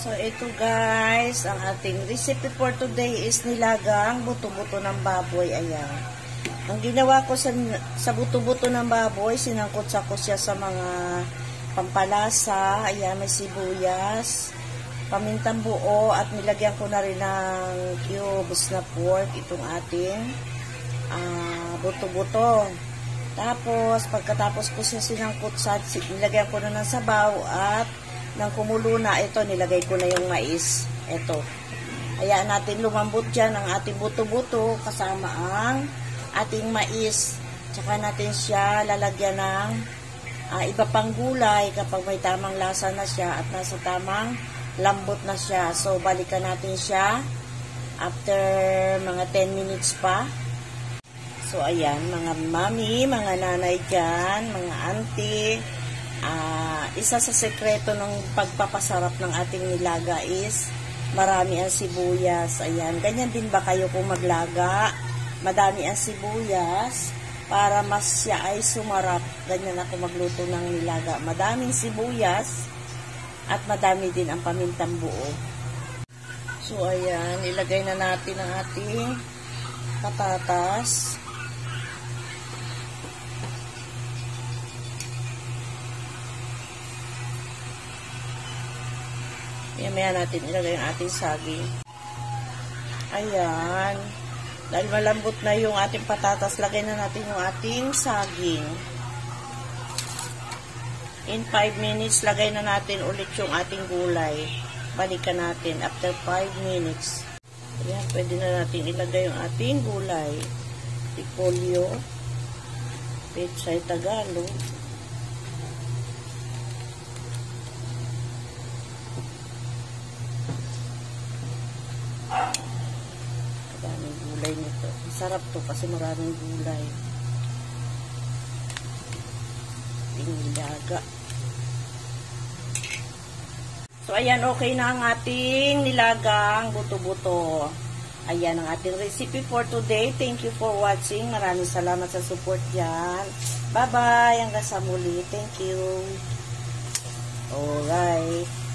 So, ito guys, ang ating recipe for today is nilagang buto-buto ng baboy. Ayan. Ang ginawa ko sa buto-buto ng baboy, sinangkot ko siya sa mga pampalasa. Ayan, may sibuyas, pamintang buo, at nilagyan ko na rin ng cubes na pork itong ating buto-buto. Tapos, pagkatapos ko siya sinangkot, nilagyan ko na ng sabaw at nang kumulo na ito, nilagay ko na yung mais. Ito. Hayaan natin lumambot dyan ang ating buto-buto kasama ang ating mais. Tsaka natin siya lalagyan ng iba pang gulay kapag may tamang lasa na siya at nasa tamang lambot na siya. So, balikan natin siya after mga 10 minutes pa. So, ayan, mga mami, mga nanay dyan, mga auntie, isa sa sekreto ng pagpapasarap ng ating nilaga is marami ang sibuyas. Ayan, ganyan din ba kayo kung maglaga? Madami ang sibuyas para mas siya ay sumarap. Ganyan ako magluto ng nilaga. Madaming sibuyas at madami din ang pamintang buo. So, ayan, ilagay na natin ang ating patatas. Maya natin ilagay yung ating saging. Ayan. Dahil malambot na yung ating patatas, lagay na natin yung ating saging. In 5 minutes, lagay na natin ulit yung ating gulay. Balikan natin after 5 minutes. Ayan, pwede na natin ilagay yung ating gulay. Repolyo, pechay Tagalog, maraming gulay nito. Sarap to kasi maraming gulay. Nilaga. So, ayan, okay na ang ating nilagang buto-buto. Ayan ang ating recipe for today. Thank you for watching. Maraming salamat sa support dyan. Bye-bye. Hanggang sa muli. Thank you. Alright.